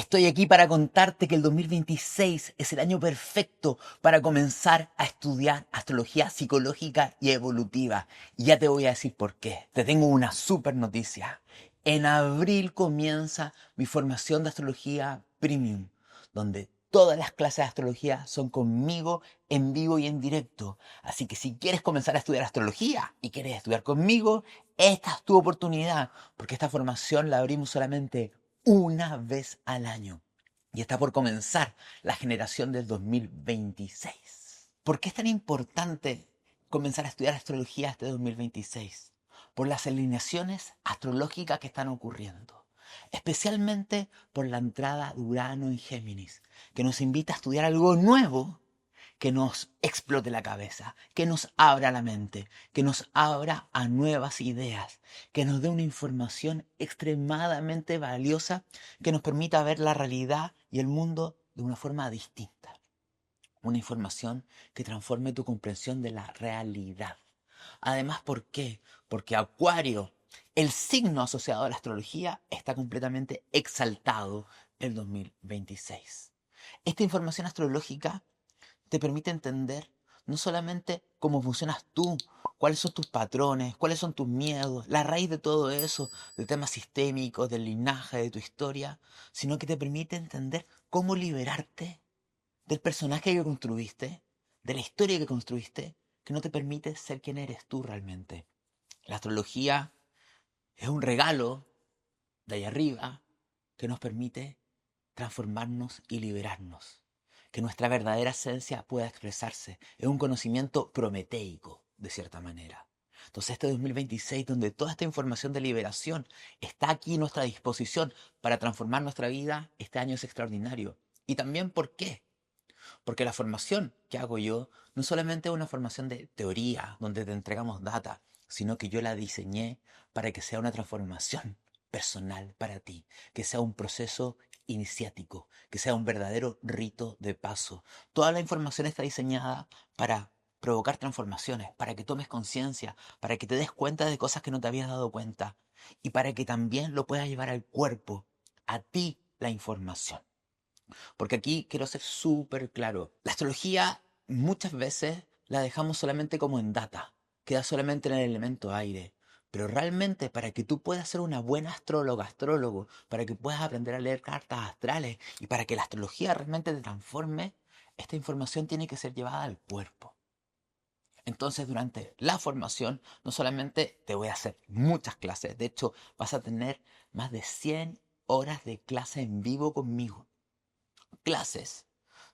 Estoy aquí para contarte que el 2026 es el año perfecto para comenzar a estudiar astrología psicológica y evolutiva. Y ya te voy a decir por qué. Te tengo una súper noticia. En abril comienza mi formación de astrología premium, donde todas las clases de astrología son conmigo en vivo y en directo. Así que si quieres comenzar a estudiar astrología y quieres estudiar conmigo, esta es tu oportunidad, porque esta formación la abrimos solamente una vez al año. Y está por comenzar la generación del 2026. ¿Por qué es tan importante comenzar a estudiar astrología este 2026? Por las alineaciones astrológicas que están ocurriendo. Especialmente por la entrada de Urano en Géminis, que nos invita a estudiar algo nuevo que nos explote la cabeza, que nos abra la mente, que nos abra a nuevas ideas, que nos dé una información extremadamente valiosa que nos permita ver la realidad y el mundo de una forma distinta. Una información que transforme tu comprensión de la realidad. Además, ¿por qué? Porque Acuario, el signo asociado a la astrología, está completamente exaltado el 2026. Esta información astrológica te permite entender no solamente cómo funcionas tú, cuáles son tus patrones, cuáles son tus miedos, la raíz de todo eso, de temas sistémicos, del linaje, de tu historia, sino que te permite entender cómo liberarte del personaje que construiste, de la historia que construiste, que no te permite ser quien eres tú realmente. La astrología es un regalo de ahí arriba que nos permite transformarnos y liberarnos. Que nuestra verdadera esencia pueda expresarse. Es un conocimiento prometeico, de cierta manera. Entonces este 2026, donde toda esta información de liberación está aquí a nuestra disposición para transformar nuestra vida, este año es extraordinario. Y también, ¿por qué? Porque la formación que hago yo no solamente es una formación de teoría, donde te entregamos data, sino que yo la diseñé para que sea una transformación personal para ti, que sea un proceso iniciático, que sea un verdadero rito de paso. Toda la información está diseñada para provocar transformaciones, para que tomes conciencia, para que te des cuenta de cosas que no te habías dado cuenta y para que también lo puedas llevar al cuerpo, a ti la información. Porque aquí quiero ser súper claro. La astrología muchas veces la dejamos solamente como en data, queda solamente en el elemento aire. Pero realmente para que tú puedas ser una buena astróloga, astrólogo, para que puedas aprender a leer cartas astrales y para que la astrología realmente te transforme, esta información tiene que ser llevada al cuerpo. Entonces, durante la formación, no solamente te voy a hacer muchas clases, de hecho, vas a tener más de 100 horas de clase en vivo conmigo, clases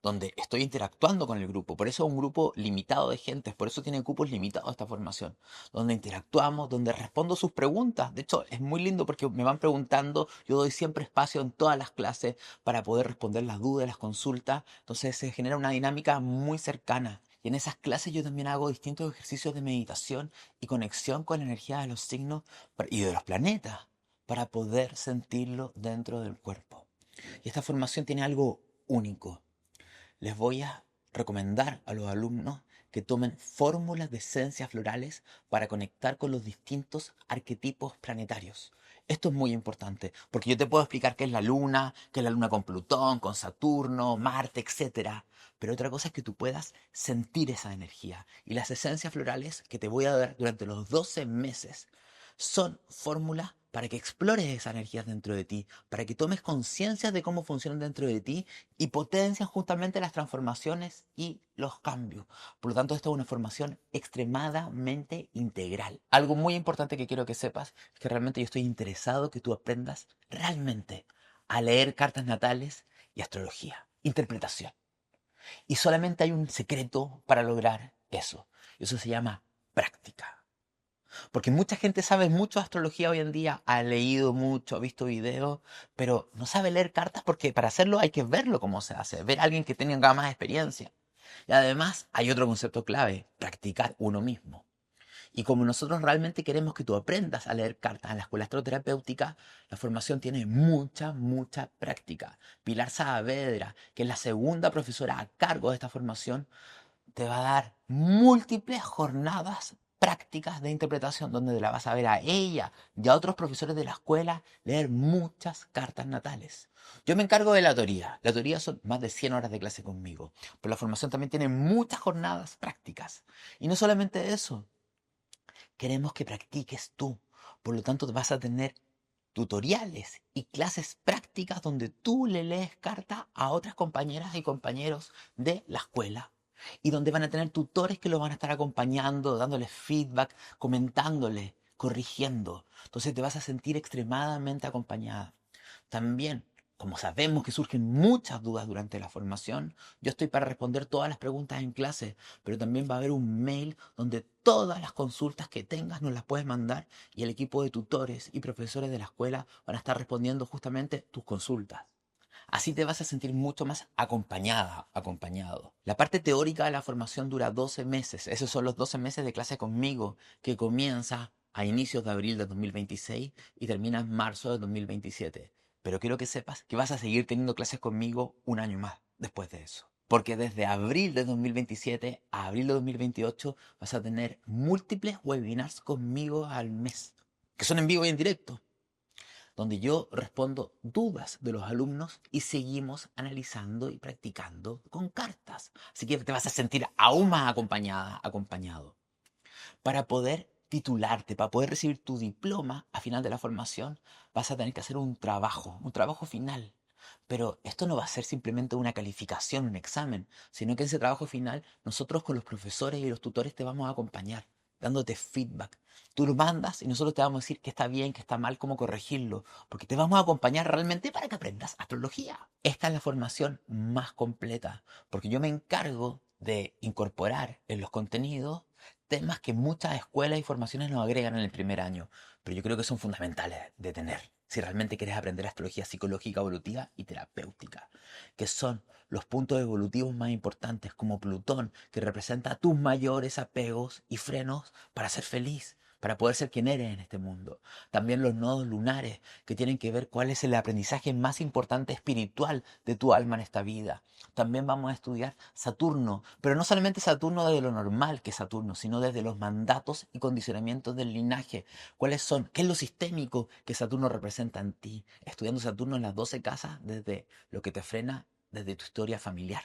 donde estoy interactuando con el grupo. Por eso es un grupo limitado de gente, por eso tiene cupos limitados esta formación, donde interactuamos, donde respondo sus preguntas. De hecho, es muy lindo porque me van preguntando, yo doy siempre espacio en todas las clases para poder responder las dudas, las consultas. Entonces se genera una dinámica muy cercana. Y en esas clases yo también hago distintos ejercicios de meditación y conexión con la energía de los signos y de los planetas para poder sentirlo dentro del cuerpo. Y esta formación tiene algo único. Les voy a recomendar a los alumnos que tomen fórmulas de esencias florales para conectar con los distintos arquetipos planetarios. Esto es muy importante, porque yo te puedo explicar qué es la luna con Plutón, con Saturno, Marte, etcétera. Pero otra cosa es que tú puedas sentir esa energía. Y las esencias florales que te voy a dar durante los 12 meses son fórmulas para que explores esa energía dentro de ti, para que tomes conciencia de cómo funcionan dentro de ti y potencian justamente las transformaciones y los cambios. Por lo tanto, esta es una formación extremadamente integral. Algo muy importante que quiero que sepas es que realmente yo estoy interesado que tú aprendas realmente a leer cartas natales y astrología, interpretación. Y solamente hay un secreto para lograr eso. Y eso se llama práctica. Porque mucha gente sabe mucho de astrología hoy en día, ha leído mucho, ha visto videos, pero no sabe leer cartas porque para hacerlo hay que verlo cómo se hace, ver a alguien que tenga más experiencia. Y además hay otro concepto clave, practicar uno mismo. Y como nosotros realmente queremos que tú aprendas a leer cartas en la escuela astroterapéutica, la formación tiene mucha práctica. Pilar Saavedra, que es la segunda profesora a cargo de esta formación, te va a dar múltiples jornadas prácticas de interpretación donde la vas a ver a ella y a otros profesores de la escuela leer muchas cartas natales. Yo me encargo de la teoría. La teoría son más de 100 horas de clase conmigo, pero la formación también tiene muchas jornadas prácticas. Y no solamente eso, queremos que practiques tú. Por lo tanto, vas a tener tutoriales y clases prácticas donde tú le lees carta a otras compañeras y compañeros de la escuela y donde van a tener tutores que los van a estar acompañando, dándoles feedback, comentándole, corrigiendo. Entonces te vas a sentir extremadamente acompañada. También, como sabemos que surgen muchas dudas durante la formación, yo estoy para responder todas las preguntas en clase, pero también va a haber un mail donde todas las consultas que tengas nos las puedes mandar y el equipo de tutores y profesores de la escuela van a estar respondiendo justamente tus consultas. Así te vas a sentir mucho más acompañada, acompañado. La parte teórica de la formación dura 12 meses. Esos son los 12 meses de clase conmigo que comienza a inicios de abril de 2026 y termina en marzo de 2027. Pero quiero que sepas que vas a seguir teniendo clases conmigo un año más después de eso. Porque desde abril de 2027 a abril de 2028 vas a tener múltiples webinars conmigo al mes, que son en vivo y en directo, donde yo respondo dudas de los alumnos y seguimos analizando y practicando con cartas. Así que te vas a sentir aún más acompañada, acompañado. Para poder titularte, para poder recibir tu diploma a final de la formación, vas a tener que hacer un trabajo final. Pero esto no va a ser simplemente una calificación, un examen, sino que en ese trabajo final nosotros con los profesores y los tutores te vamos a acompañar, dándote feedback. Tú lo mandas y nosotros te vamos a decir qué está bien, qué está mal, cómo corregirlo, porque te vamos a acompañar realmente para que aprendas astrología. Esta es la formación más completa, porque yo me encargo de incorporar en los contenidos temas que muchas escuelas y formaciones nos agregan en el primer año, pero yo creo que son fundamentales de tener si realmente quieres aprender astrología psicológica, evolutiva y terapéutica, que son los puntos evolutivos más importantes, como Plutón, que representa tus mayores apegos y frenos para ser feliz, para poder ser quien eres en este mundo. También los nodos lunares, que tienen que ver cuál es el aprendizaje más importante espiritual de tu alma en esta vida. También vamos a estudiar Saturno, pero no solamente Saturno desde lo normal que es Saturno, sino desde los mandatos y condicionamientos del linaje. ¿Cuáles son? ¿Qué es lo sistémico que Saturno representa en ti? Estudiando Saturno en las 12 casas desde lo que te frena desde tu historia familiar.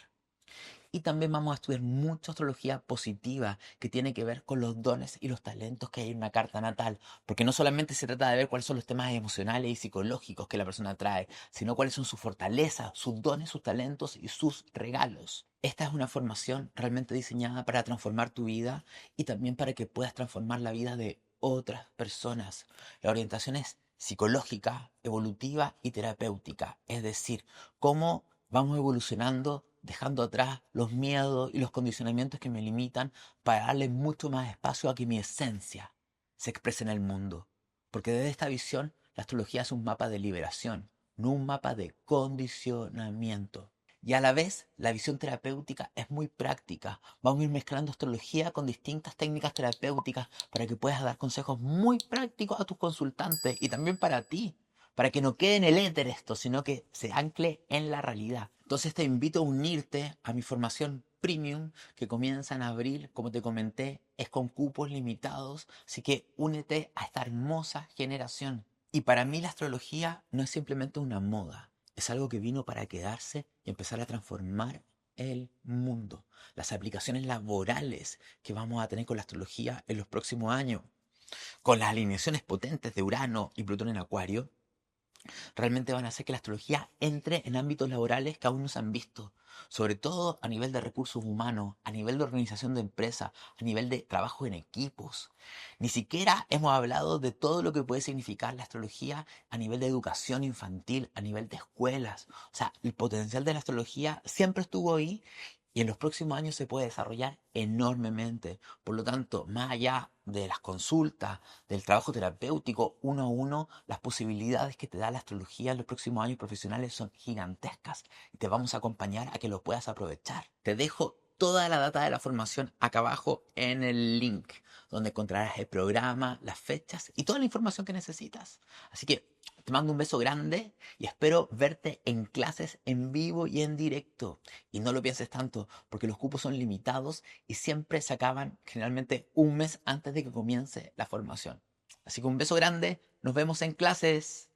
Y también vamos a estudiar mucha astrología positiva que tiene que ver con los dones y los talentos que hay en una carta natal. Porque no solamente se trata de ver cuáles son los temas emocionales y psicológicos que la persona trae, sino cuáles son sus fortalezas, sus dones, sus talentos y sus regalos. Esta es una formación realmente diseñada para transformar tu vida y también para que puedas transformar la vida de otras personas. La orientación es psicológica, evolutiva y terapéutica. Es decir, cómo vamos evolucionando dejando atrás los miedos y los condicionamientos que me limitan para darle mucho más espacio a que mi esencia se exprese en el mundo. Porque desde esta visión, la astrología es un mapa de liberación, no un mapa de condicionamiento. Y a la vez, la visión terapéutica es muy práctica. Vamos a ir mezclando astrología con distintas técnicas terapéuticas para que puedas dar consejos muy prácticos a tus consultantes y también para ti, para que no quede en el éter esto, sino que se ancle en la realidad. Entonces te invito a unirte a mi formación premium que comienza en abril, como te comenté, es con cupos limitados, así que únete a esta hermosa generación. Y para mí la astrología no es simplemente una moda, es algo que vino para quedarse y empezar a transformar el mundo. Las aplicaciones laborales que vamos a tener con la astrología en los próximos años, con las alineaciones potentes de Urano y Plutón en Acuario, realmente van a hacer que la astrología entre en ámbitos laborales que aún no se han visto, sobre todo a nivel de recursos humanos, a nivel de organización de empresas, a nivel de trabajo en equipos. Ni siquiera hemos hablado de todo lo que puede significar la astrología a nivel de educación infantil, a nivel de escuelas. O sea, el potencial de la astrología siempre estuvo ahí y en los próximos años se puede desarrollar enormemente. Por lo tanto, más allá de las consultas, del trabajo terapéutico uno a uno, las posibilidades que te da la astrología en los próximos años profesionales son gigantescas y te vamos a acompañar a que lo puedas aprovechar. Te dejo toda la data de la formación acá abajo en el link, donde encontrarás el programa, las fechas y toda la información que necesitas. Así que Te mando un beso grande y espero verte en clases en vivo y en directo. Y no lo pienses tanto, porque los cupos son limitados y siempre se acaban generalmente un mes antes de que comience la formación. Así que un beso grande, nos vemos en clases.